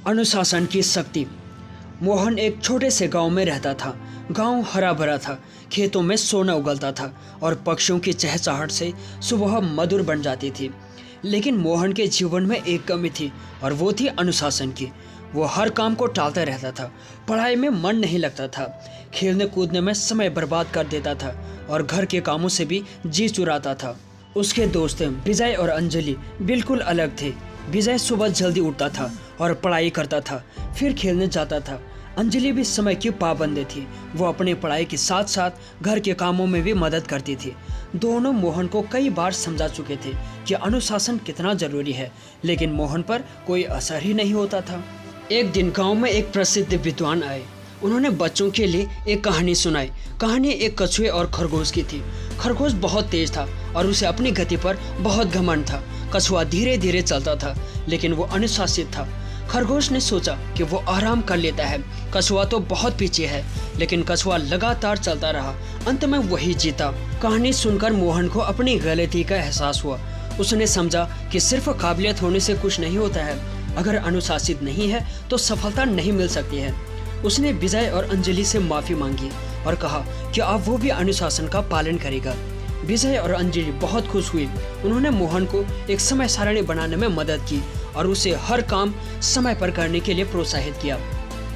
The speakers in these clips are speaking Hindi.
अनुशासन की शक्ति। मोहन एक छोटे से गांव में रहता था। गांव हरा भरा था, खेतों में सोना उगलता था और पक्षियों की चहचहाहट से सुबह मधुर बन जाती थी। लेकिन मोहन के जीवन में एक कमी थी और वो थी अनुशासन की। वो हर काम को टालता रहता था, पढ़ाई में मन नहीं लगता था, खेलने कूदने में समय बर्बाद कर देता था और घर के कामों से भी जी चुराता था। उसके दोस्त विजय और अंजलि बिल्कुल अलग थे। विजय सुबह जल्दी उठता था और पढ़ाई करता था, फिर खेलने जाता था। अंजलि भी समय की पाबंद थी। वो अपनी पढ़ाई के साथ साथ घर के कामों में भी मदद करती थी। दोनों मोहन को कई बार समझा चुके थे कि अनुशासन कितना जरूरी है, लेकिन मोहन पर कोई असर ही नहीं होता था। एक दिन गांव में एक प्रसिद्ध विद्वान आए। उन्होंने बच्चों के लिए एक कहानी सुनाई। कहानी एक कछुए और खरगोश की थी। खरगोश बहुत तेज था और उसे अपनी गति पर बहुत घमंड था। कछुआ धीरे धीरे चलता था, लेकिन वो अनुशासित था। खरगोश ने सोचा कि वो आराम कर लेता है, कछुआ तो बहुत पीछे है, लेकिन कछुआ लगातार चलता रहा। अंत में वही जीता। कहानी सुनकर मोहन को अपनी गलती का एहसास हुआ। उसने समझा कि सिर्फ काबिलियत होने से कुछ नहीं होता है, अगर अनुशासित नहीं है तो सफलता नहीं मिल सकती है। उसने विजय और अंजलि से माफी मांगी और कहा कि अब वो भी अनुशासन का पालन करेगा। विजय और अंजलि बहुत खुश हुई। उन्होंने मोहन को एक समय सारणी बनाने में मदद की और उसे हर काम समय पर करने के लिए प्रोत्साहित किया।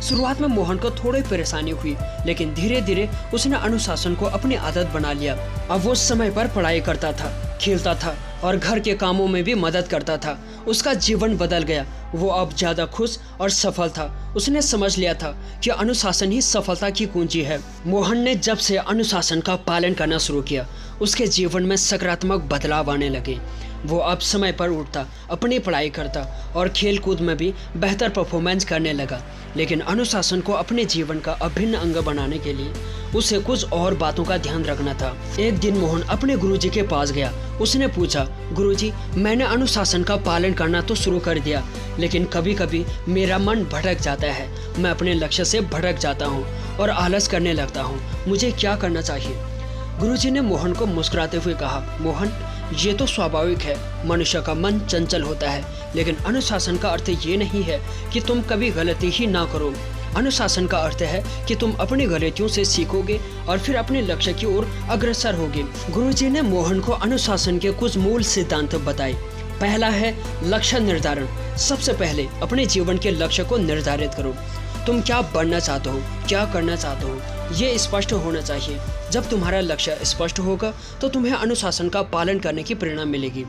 शुरुआत में मोहन को थोड़ी परेशानी हुई, लेकिन धीरे धीरे उसने अनुशासन को अपनी आदत बना लिया। अब वो समय पर पढ़ाई करता था, खेलता था और घर के कामों में भी मदद करता था। उसका जीवन बदल गया। वो अब ज्यादा खुश और सफल था। उसने समझ लिया था कि अनुशासन ही सफलता की कुंजी है। मोहन ने जब से अनुशासन का पालन करना शुरू किया, उसके जीवन में सकारात्मक बदलाव आने लगे। वो अब समय पर उठता, अपनी पढ़ाई करता और खेल कूद में भी बेहतर परफॉर्मेंस करने लगा। लेकिन अनुशासन को अपने जीवन का अभिन्न अंग बनाने के लिए उसे कुछ और बातों का ध्यान रखना था। एक दिन मोहन अपने गुरुजी के पास गया। उसने पूछा, गुरुजी, मैंने अनुशासन का पालन करना तो शुरू कर दिया, लेकिन कभी कभी मेरा मन भटक जाता है। मैं अपने लक्ष्य से भटक जाता हूँ और आलस करने लगता हूँ। मुझे क्या करना चाहिए? गुरुजी ने मोहन को मुस्कुराते हुए कहा, मोहन, ये तो स्वाभाविक है। मनुष्य का मन चंचल होता है, लेकिन अनुशासन का अर्थ ये नहीं है कि तुम कभी गलती ही ना करो। अनुशासन का अर्थ है कि तुम अपनी गलतियों से सीखोगे और फिर अपने लक्ष्य की ओर अग्रसर होगे। गुरुजी ने मोहन को अनुशासन के कुछ मूल सिद्धांत बताए। पहला है लक्ष्य निर्धारण। सबसे पहले अपने जीवन के लक्ष्य को निर्धारित करो। तुम क्या बनना चाहते हो, क्या करना चाहते हो, ये स्पष्ट होना चाहिए। जब तुम्हारा लक्ष्य स्पष्ट होगा तो तुम्हें अनुशासन का पालन करने की प्रेरणा मिलेगी।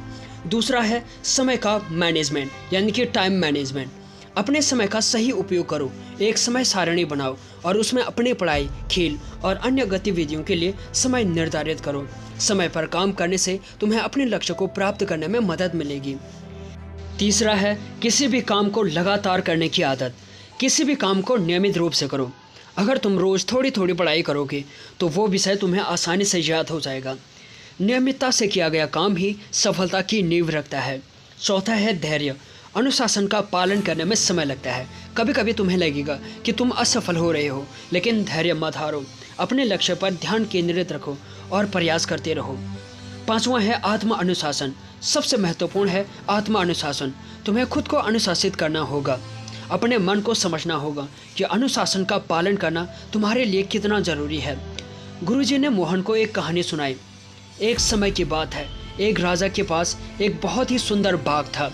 दूसरा है समय का मैनेजमेंट, यानी कि टाइम मैनेजमेंट। अपने समय का सही उपयोग करो। एक समय सारणी बनाओ और उसमें अपनी पढ़ाई, खेल और अन्य गतिविधियों के लिए समय निर्धारित करो। समय पर काम करने से तुम्हें अपने लक्ष्य को प्राप्त करने में मदद मिलेगी। तीसरा है किसी भी काम को लगातार करने की आदत। किसी भी काम को नियमित रूप से करो। अगर तुम रोज़ थोड़ी थोड़ी पढ़ाई करोगे तो वो विषय तुम्हें आसानी से याद हो जाएगा। नियमितता से किया गया काम ही सफलता की नींव रखता है। चौथा है धैर्य। अनुशासन का पालन करने में समय लगता है। कभी कभी तुम्हें लगेगा कि तुम असफल हो रहे हो, लेकिन धैर्य मत हारो। अपने लक्ष्य पर ध्यान केंद्रित रखो और प्रयास करते रहो। पांचवा है आत्म अनुशासन। सबसे महत्वपूर्ण है आत्म अनुशासन। तुम्हें खुद को अनुशासित करना होगा। अपने मन को समझना होगा कि अनुशासन का पालन करना तुम्हारे लिए कितना जरूरी है। गुरुजी ने मोहन को एक कहानी सुनाई। एक समय की बात है, एक राजा के पास एक बहुत ही सुंदर बाग था।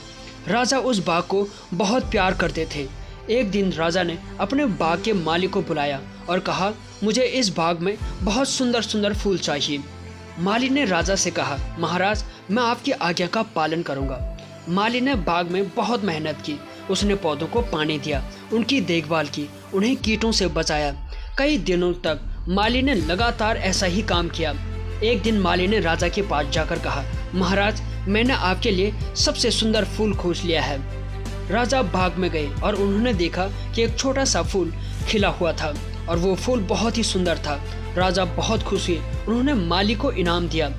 राजा उस बाग को बहुत प्यार करते थे। एक दिन राजा ने अपने बाग के मालिक को बुलाया और कहा, मुझे इस बाग में बहुत सुंदर सुंदर फूल चाहिए। माली ने राजा से कहा, महाराज, मैं आपकी आज्ञा का पालन करूंगा। माली ने बाग में बहुत मेहनत की। उसने पौधों को पानी दिया, उनकी देखभाल की, उन्हें कीटों से बचाया। कई दिनों तक माली ने लगातार ऐसा ही काम किया। एक दिन माली ने राजा के पास जाकर कहा, महाराज, मैंने आपके लिए सबसे सुंदर फूल खोज लिया है। राजा बाग में गए और उन्होंने देखा कि एक छोटा सा फूल खिला हुआ था और वो फूल बहुत ही सुंदर था। राजा बहुत खुश हुए। उन्होंने माली को इनाम दिया।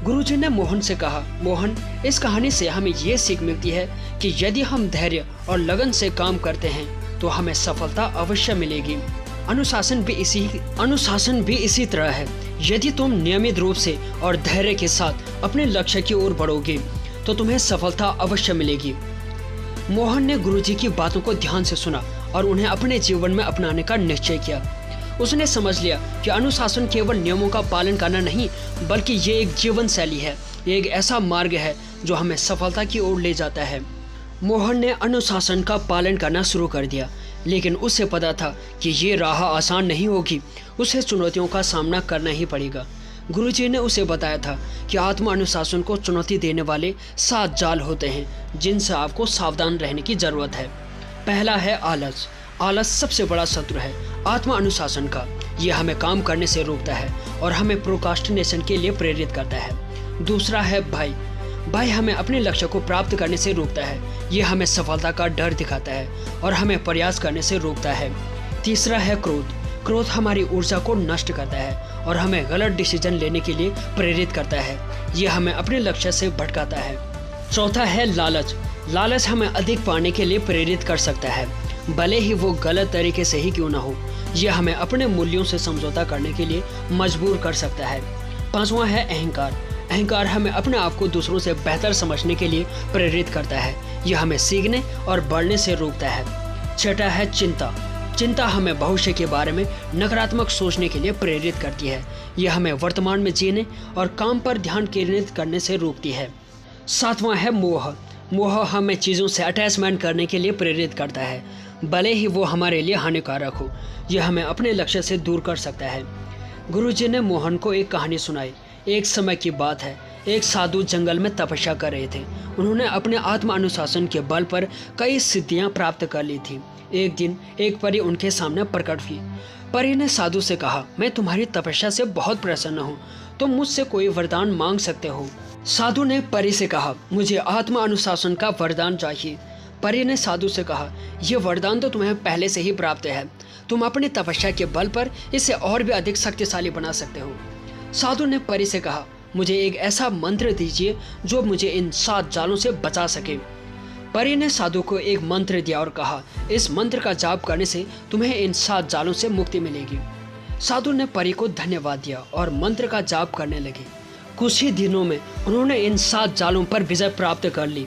गुरुजी ने मोहन से कहा, मोहन, इस कहानी से हमें ये सीख मिलती है कि यदि हम धैर्य और लगन से काम करते हैं तो हमें सफलता अवश्य मिलेगी। अनुशासन भी इसी तरह है। यदि तुम नियमित रूप से और धैर्य के साथ अपने लक्ष्य की ओर बढ़ोगे तो तुम्हें सफलता अवश्य मिलेगी। मोहन ने गुरुजी की बातों को ध्यान से सुना और उन्हें अपने जीवन में अपनाने का निश्चय किया। उसने समझ लिया कि अनुशासन केवल नियमों का पालन करना नहीं, बल्कि ये एक जीवन शैली है, ये एक ऐसा मार्ग है जो हमें सफलता की ओर ले जाता है। मोहन ने अनुशासन का पालन करना शुरू कर दिया, लेकिन उसे पता था कि ये राह आसान नहीं होगी, उसे चुनौतियों का सामना करना ही पड़ेगा। गुरुजी ने उसे बताया था कि आत्म अनुशासन को चुनौती देने वाले 7 जाल होते हैं जिनसे आपको सावधान रहने की जरूरत है। पहला है आलस। आलस सबसे बड़ा शत्रु है आत्म अनुशासन का। ये हमें काम करने से रोकता है और हमें प्रोक्रास्टिनेशन के लिए प्रेरित करता है। दूसरा है भय। भय हमें अपने लक्ष्य को प्राप्त करने से रोकता है। ये हमें सफलता का डर दिखाता है और हमें प्रयास करने से रोकता है। तीसरा है क्रोध। क्रोध हमारी ऊर्जा को नष्ट करता है और हमें गलत डिसीजन लेने के लिए प्रेरित करता है। ये हमें अपने लक्ष्य से भटकाता है। चौथा है लालच। लालच हमें अधिक पाने के लिए प्रेरित कर सकता है, भले ही वो गलत तरीके से ही क्यों ना हो। यह हमें अपने मूल्यों से समझौता करने के लिए मजबूर कर सकता है। पांचवा है अहंकार। अहंकार हमें अपने आप को दूसरों से बेहतर समझने के लिए प्रेरित करता है। यह हमें सीखने और बढ़ने से रोकता है। छठा है चिंता। चिंता हमें भविष्य के बारे में नकारात्मक सोचने के लिए प्रेरित करती है। यह हमें वर्तमान में जीने और काम पर ध्यान केंद्रित करने से रोकती है। सातवां है मोह। मोह हमें चीज़ों से अटैचमेंट करने के लिए प्रेरित करता है, भले ही वो हमारे लिए हानिकारक हो। यह हमें अपने लक्ष्य से दूर कर सकता है। गुरुजी ने मोहन को एक कहानी सुनाई। एक समय की बात है, एक साधु जंगल में तपस्या कर रहे थे। उन्होंने अपने आत्म अनुशासन के बल पर कई सिद्धियां प्राप्त कर ली थी। एक दिन एक परी उनके सामने प्रकट हुई। परी ने साधु से कहा, मैं तुम्हारी तपस्या से बहुत प्रसन्न हूँ, तुम मुझसे कोई वरदान मांग सकते हो। साधु ने परी से कहा, मुझे आत्म अनुशासन का वरदान चाहिए। परी ने साधु से कहा, यह वरदान तो तुम्हें पहले से ही प्राप्त है, तुम अपनी तपस्या के बल पर इसे और भी अधिक शक्तिशाली बना सकते हो। साधु ने परी से कहा, मुझे एक ऐसा मंत्र दीजिए जो मुझे इन 7 जालों से बचा सके। परी ने साधु को एक मंत्र दिया और कहा, इस मंत्र का जाप करने से तुम्हें इन 7 जालों से मुक्ति मिलेगी। साधु ने परी को धन्यवाद दिया और मंत्र का जाप करने लगे। कुछ ही दिनों में उन्होंने इन 7 जालों पर विजय प्राप्त कर ली।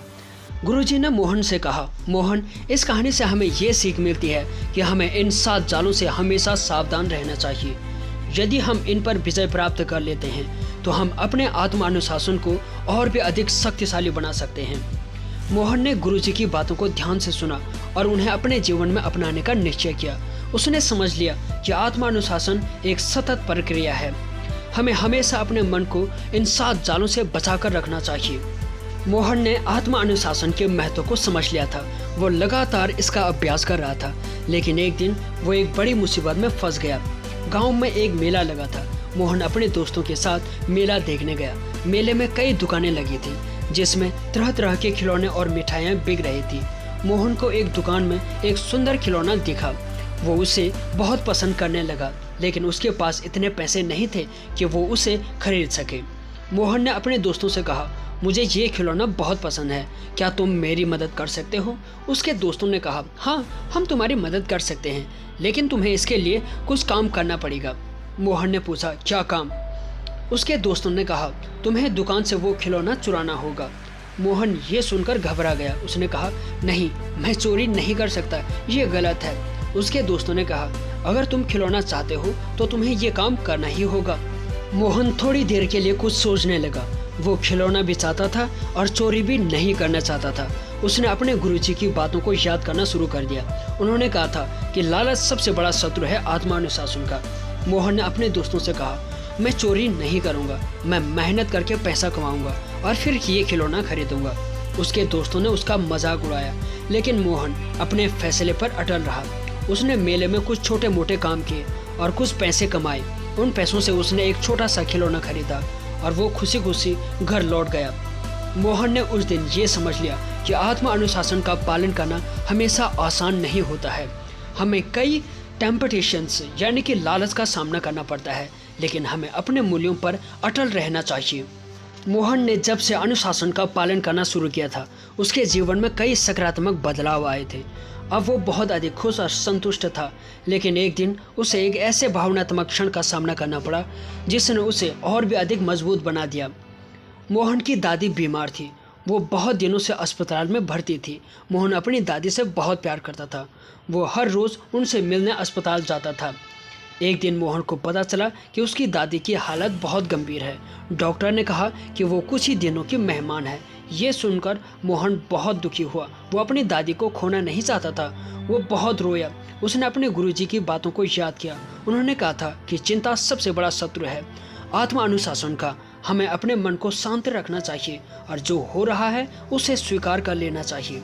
गुरुजी ने मोहन से कहा, मोहन, इस कहानी से हमें ये सीख मिलती है कि हमें इन 7 जालों से हमेशा सावधान रहना चाहिए। यदि हम इन पर विजय प्राप्त कर लेते हैं तो हम अपने आत्म अनुशासन को और भी अधिक शक्तिशाली बना सकते हैं। मोहन ने गुरुजी की बातों को ध्यान से सुना और उन्हें अपने जीवन में अपनाने का निश्चय किया। उसने समझ लिया कि आत्म अनुशासन एक सतत प्रक्रिया है। हमें हमेशा अपने मन को इन 7 जालों से बचाकर रखना चाहिए। मोहन ने आत्म अनुशासन के महत्व को समझ लिया था। वो लगातार इसका अभ्यास कर रहा था, लेकिन एक दिन वो एक बड़ी मुसीबत में फंस गया। गांव में एक मेला लगा था। मोहन अपने दोस्तों के साथ मेला देखने गया। मेले में कई दुकानें लगी थी जिसमें तरह तरह के खिलौने और मिठाइयाँ बिक रही थी। मोहन को एक दुकान में एक सुंदर खिलौना दिखा। वो उसे बहुत पसंद करने लगा, लेकिन उसके पास इतने पैसे नहीं थे कि वो उसे खरीद सके। मोहन ने अपने दोस्तों से कहा, मुझे ये खिलौना बहुत पसंद है, क्या तुम मेरी मदद कर सकते हो? उसके दोस्तों ने कहा, हाँ, हम तुम्हारी मदद कर सकते हैं, लेकिन तुम्हें इसके लिए कुछ काम करना पड़ेगा। मोहन ने पूछा, क्या काम? उसके दोस्तों ने कहा, तुम्हें दुकान से वो खिलौना चुराना होगा। मोहन ये सुनकर घबरा गया। उसने कहा, नहीं, मैं चोरी नहीं कर सकता, ये गलत है। उसके दोस्तों ने कहा, अगर तुम खिलौना चाहते हो तो तुम्हें ये काम करना ही होगा। मोहन थोड़ी देर के लिए कुछ सोचने लगा। वो खिलौना भी चाहता था और चोरी भी नहीं करना चाहता था। उसने अपने गुरुजी की बातों को याद करना शुरू कर दिया। उन्होंने कहा था कि लालच सबसे बड़ा शत्रु है आत्मानुशासन का। मोहन ने अपने दोस्तों से कहा, मैं चोरी नहीं करूँगा, मैं मेहनत करके पैसा कमाऊँगा और फिर ये खिलौना खरीदूँगा। उसके दोस्तों ने उसका मजाक उड़ाया, लेकिन मोहन अपने फैसले पर अटल रहा। उसने मेले में कुछ छोटे मोटे काम किए और कुछ पैसे कमाए। उन पैसों से उसने एक छोटा सा खिलौना खरीदा और वो खुशी खुशी घर लौट गया। मोहन ने उस दिन ये समझ लिया कि आत्म अनुशासन का पालन करना हमेशा आसान नहीं होता है। हमें कई टेम्पटेशंस यानी कि लालच का सामना करना पड़ता है, लेकिन हमें अपने मूल्यों पर अटल रहना चाहिए। मोहन ने जब से अनुशासन का पालन करना शुरू किया था, उसके जीवन में कई सकारात्मक बदलाव आए थे। अब वो बहुत अधिक खुश और संतुष्ट था, लेकिन एक दिन उसे एक ऐसे भावनात्मक क्षण का सामना करना पड़ा जिसने उसे और भी अधिक मजबूत बना दिया। मोहन की दादी बीमार थी। वो बहुत दिनों से अस्पताल में भर्ती थी। मोहन अपनी दादी से बहुत प्यार करता था। वो हर रोज़ उनसे मिलने अस्पताल जाता था। एक दिन मोहन को पता चला कि उसकी दादी की हालत बहुत गंभीर है। डॉक्टर ने कहा कि वो कुछ ही दिनों की मेहमान है। ये सुनकर मोहन बहुत दुखी हुआ। वो अपनी दादी को खोना नहीं चाहता था। वो बहुत रोया। उसने अपने गुरुजी की बातों को याद किया। उन्होंने कहा था कि चिंता सबसे बड़ा शत्रु है आत्म अनुशासन का। हमें अपने मन को शांत रखना चाहिए और जो हो रहा है उसे स्वीकार कर लेना चाहिए।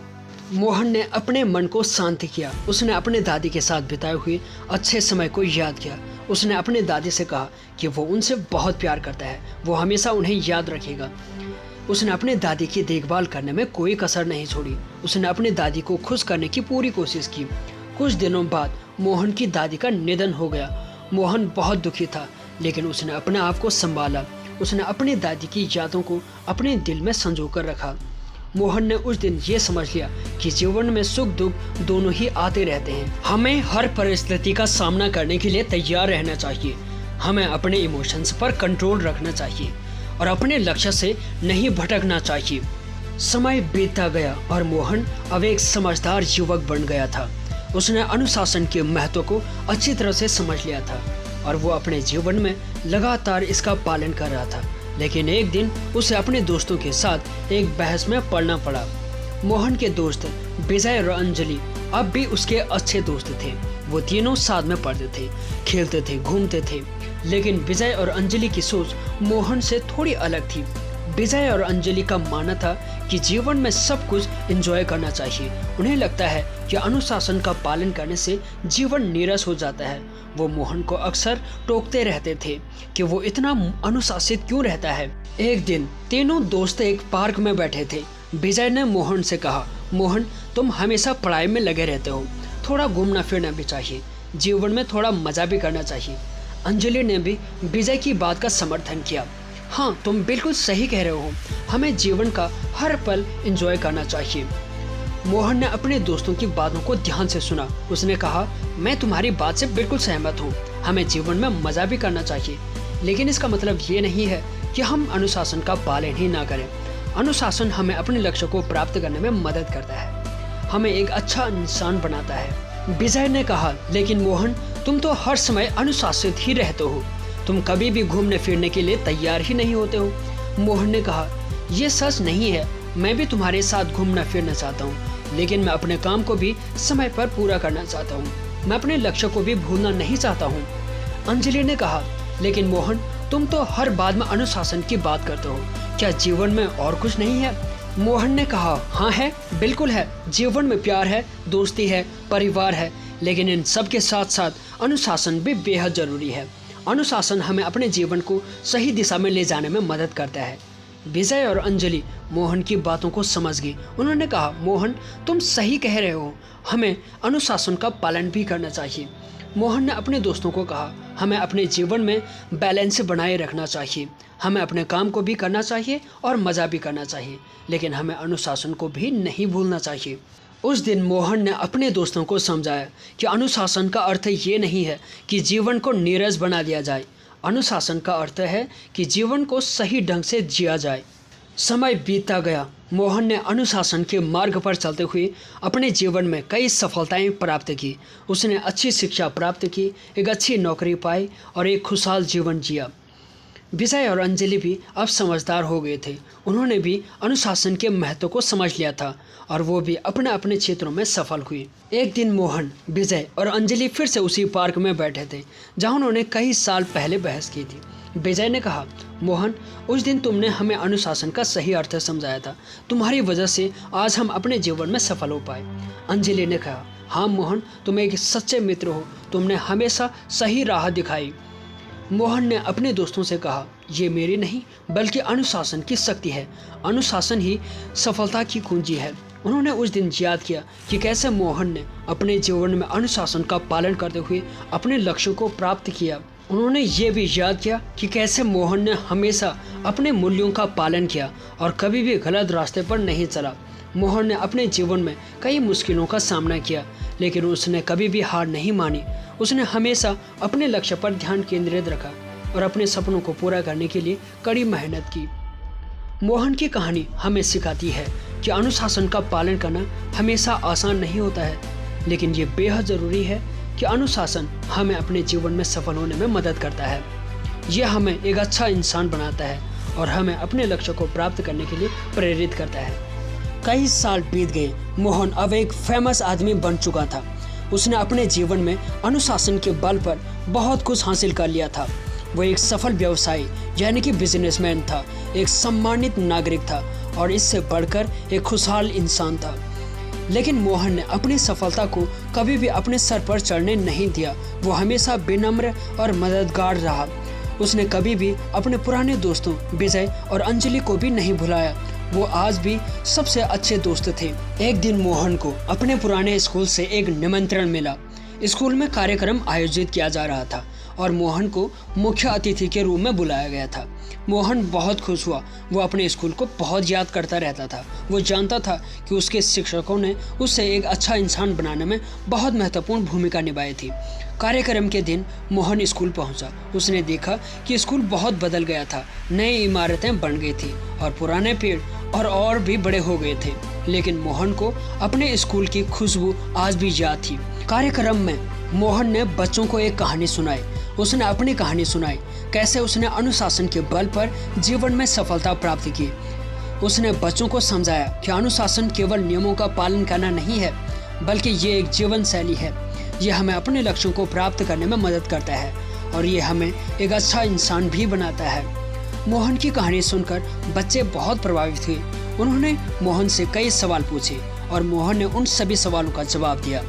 मोहन ने अपने मन को शांत किया। उसने अपने दादी के साथ बिताए हुए अच्छे समय को याद किया। उसने अपने दादी से कहा कि वो उनसे बहुत प्यार करता है। वो हमेशा उन्हें याद रखेगा। उसने अपने दादी की देखभाल करने में कोई कसर नहीं छोड़ी। उसने अपनी दादी को खुश करने की पूरी कोशिश की। कुछ दिनों बाद मोहन की दादी का निधन हो गया। मोहन बहुत दुखी था, लेकिन उसने अपने आप को संभाला। उसने अपनी दादी की यादों को अपने दिल में संजो कर रखा। मोहन ने उस दिन ये समझ लिया कि जीवन में सुख दुख दोनों ही आते रहते हैं। हमें हर परिस्थिति का सामना करने के लिए तैयार रहना चाहिए। हमें अपने इमोशंस पर कंट्रोल रखना चाहिए और अपने लक्ष्य से नहीं भटकना चाहिए। समय बीतता गया और मोहन अब एक समझदार युवक बन गया था। उसने अनुशासन के महत्व को अच्छी तरह से समझ लिया था और वो अपने जीवन में लगातार इसका पालन कर रहा था। लेकिन एक दिन उसे अपने दोस्तों के साथ एक बहस में पड़ना पड़ा। मोहन के दोस्त विजय और अंजलि अब भी उसके अच्छे दोस्त थे। वो तीनों साथ में पढ़ते थे, खेलते थे, घूमते थे। लेकिन विजय और अंजलि की सोच मोहन से थोड़ी अलग थी। विजय और अंजलि का मानना था कि जीवन में सब कुछ एंजॉय करना चाहिए। उन्हें लगता है कि अनुशासन का पालन करने से जीवन नीरस हो जाता है। वो मोहन को अक्सर टोकते रहते थे कि वो इतना अनुशासित क्यों रहता है। एक दिन तीनों दोस्त एक पार्क में बैठे थे। विजय ने मोहन से कहा, मोहन तुम हमेशा पढ़ाई में लगे रहते हो, थोड़ा घूमना फिरना भी चाहिए, जीवन में थोड़ा मजा भी करना चाहिए। अंजलि ने भी विजय की बात का समर्थन किया। हाँ, तुम बिल्कुल सही कह रहे हो, हमें जीवन का हर पल एंजॉय करना चाहिए। मोहन ने अपने दोस्तों की बातों को ध्यान से सुना। उसने कहा, मैं तुम्हारी बात से बिल्कुल सहमत हूँ, हमें जीवन में मजा भी करना चाहिए, लेकिन इसका मतलब ये नहीं है कि हम अनुशासन का पालन ही ना करें। अनुशासन हमें अपने लक्ष्य को प्राप्त करने में मदद करता है, हमें एक अच्छा इंसान बनाता है। विजय ने कहा, लेकिन मोहन तुम तो हर समय अनुशासित ही रहते हो, तुम कभी भी घूमने फिरने के लिए तैयार ही नहीं होते हो। मोहन ने कहा, यह सच नहीं है, मैं भी तुम्हारे साथ घूमना फिरना चाहता हूँ, लेकिन मैं अपने काम को भी समय पर पूरा करना चाहता हूँ, मैं अपने लक्ष्य को भी भूलना नहीं चाहता हूँ। अंजलि ने कहा, लेकिन मोहन तुम तो हर बात में अनुशासन की बात करते हो, क्या जीवन में और कुछ नहीं है? मोहन ने कहा, हाँ है, बिल्कुल है, जीवन में प्यार है, दोस्ती है, परिवार है, लेकिन इन सब के साथ साथ अनुशासन भी बेहद जरूरी है। अनुशासन हमें अपने जीवन को सही दिशा में ले जाने में मदद करता है। विजय और अंजलि मोहन की बातों को समझ गई। उन्होंने कहा, मोहन तुम सही कह रहे हो, हमें अनुशासन का पालन भी करना चाहिए। मोहन ने अपने दोस्तों को कहा, हमें अपने जीवन में बैलेंस बनाए रखना चाहिए, हमें अपने काम को भी करना चाहिए और मज़ा भी करना चाहिए, लेकिन हमें अनुशासन को भी नहीं भूलना चाहिए। उस दिन मोहन ने अपने दोस्तों को समझाया कि अनुशासन का अर्थ ये नहीं है कि जीवन को नीरस बना दिया जाए। अनुशासन का अर्थ है कि जीवन को सही ढंग से जिया जाए। समय बीतता गया। मोहन ने अनुशासन के मार्ग पर चलते हुए अपने जीवन में कई सफलताएं प्राप्त की। उसने अच्छी शिक्षा प्राप्त की, एक अच्छी नौकरी पाई और एक खुशहाल जीवन जिया। विजय और अंजलि भी अब समझदार हो गए थे। उन्होंने भी अनुशासन के महत्व को समझ लिया था और वो भी अपने अपने क्षेत्रों में सफल हुए। एक दिन मोहन, विजय और अंजलि फिर से उसी पार्क में बैठे थे जहां उन्होंने कई साल पहले बहस की थी। विजय ने कहा, मोहन उस दिन तुमने हमें अनुशासन का सही अर्थ समझाया था, तुम्हारी वजह से आज हम अपने जीवन में सफल हो पाए। अंजलि ने कहा, हाँ मोहन, तुम एक सच्चे मित्र हो, तुमने हमेशा सही राह दिखाई। मोहन ने अपने दोस्तों से कहा, ये मेरी नहीं बल्कि अनुशासन की शक्ति है, अनुशासन ही सफलता की कुंजी है। उन्होंने उस दिन याद किया कि कैसे मोहन ने अपने जीवन में अनुशासन का पालन करते हुए अपने लक्ष्य को प्राप्त किया। उन्होंने ये भी याद किया कि कैसे मोहन ने हमेशा अपने मूल्यों का पालन किया और कभी भी गलत रास्ते पर नहीं चला। मोहन ने अपने जीवन में कई मुश्किलों का सामना किया, लेकिन उसने कभी भी हार नहीं मानी। उसने हमेशा अपने लक्ष्य पर ध्यान केंद्रित रखा और अपने सपनों को पूरा करने के लिए कड़ी मेहनत की। मोहन की कहानी हमें सिखाती है कि अनुशासन का पालन करना हमेशा आसान नहीं होता है, लेकिन ये बेहद ज़रूरी है कि अनुशासन हमें अपने जीवन में सफल होने में मदद करता है। यह हमें एक अच्छा इंसान बनाता है और हमें अपने लक्ष्य को प्राप्त करने के लिए प्रेरित करता है। कई साल बीत गए, मोहन अब एक फेमस आदमी बन चुका था। उसने अपने जीवन में अनुशासन के बल पर बहुत कुछ हासिल कर लिया था। वो एक सफल व्यवसायी यानी कि बिजनेसमैन था, एक सम्मानित नागरिक था और इससे बढ़कर एक खुशहाल इंसान था। लेकिन मोहन ने अपनी सफलता को कभी भी अपने सर पर चढ़ने नहीं दिया। वो हमेशा विनम्र और मददगार रहा। उसने कभी भी अपने पुराने दोस्तों विजय और अंजलि को भी नहीं भुलाया। वो आज भी सबसे अच्छे दोस्त थे। एक दिन मोहन को अपने पुराने स्कूल से एक निमंत्रण मिला। स्कूल में कार्यक्रम आयोजित किया जा रहा था और मोहन को मुख्य अतिथि के रूप में बुलाया गया था। मोहन बहुत खुश हुआ। वो अपने स्कूल को बहुत याद करता रहता था। वो जानता था कि उसके शिक्षकों ने उसे एक अच्छा इंसान बनाने में बहुत महत्वपूर्ण भूमिका निभाई थी। कार्यक्रम के दिन मोहन स्कूल पहुंचा। उसने देखा कि स्कूल बहुत बदल गया था। नई इमारतें बन गई थी और पुराने पेड़ और भी बड़े हो गए थे। लेकिन मोहन को अपने स्कूल की खुशबू आज भी याद थी। कार्यक्रम में मोहन ने बच्चों को एक कहानी सुनाई। उसने अपनी कहानी सुनाई, कैसे उसने अनुशासन के बल पर जीवन में सफलता प्राप्त की। उसने बच्चों को समझाया कि अनुशासन केवल नियमों का पालन करना नहीं है, बल्कि ये एक जीवन शैली है। ये हमें अपने लक्ष्यों को प्राप्त करने में मदद करता है और ये हमें एक अच्छा इंसान भी बनाता है। मोहन की कहानी सुनकर बच्चे बहुत प्रभावित हुए। उन्होंने मोहन से कई सवाल पूछे और मोहन ने उन सभी सवालों का जवाब दिया।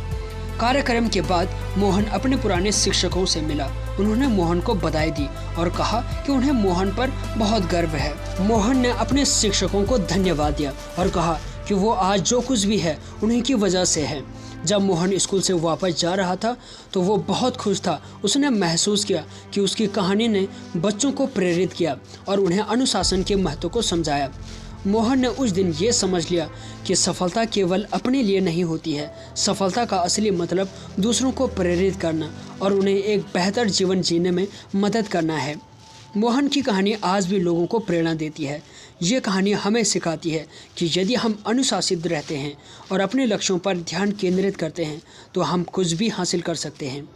कार्यक्रम के बाद मोहन अपने पुराने शिक्षकों से मिला। उन्होंने मोहन को बधाई दी और कहा कि उन्हें मोहन पर बहुत गर्व है। मोहन ने अपने शिक्षकों को धन्यवाद दिया और कहा कि वो आज जो कुछ भी है उन्हीं की वजह से है। जब मोहन स्कूल से वापस जा रहा था तो वो बहुत खुश था। उसने महसूस किया कि उसकी कहानी ने बच्चों को प्रेरित किया और उन्हें अनुशासन के महत्व को समझाया। मोहन ने उस दिन ये समझ लिया कि सफलता केवल अपने लिए नहीं होती है। सफलता का असली मतलब दूसरों को प्रेरित करना और उन्हें एक बेहतर जीवन जीने में मदद करना है। मोहन की कहानी आज भी लोगों को प्रेरणा देती है। ये कहानी हमें सिखाती है कि यदि हम अनुशासित रहते हैं और अपने लक्ष्यों पर ध्यान केंद्रित करते हैं तो हम कुछ भी हासिल कर सकते हैं।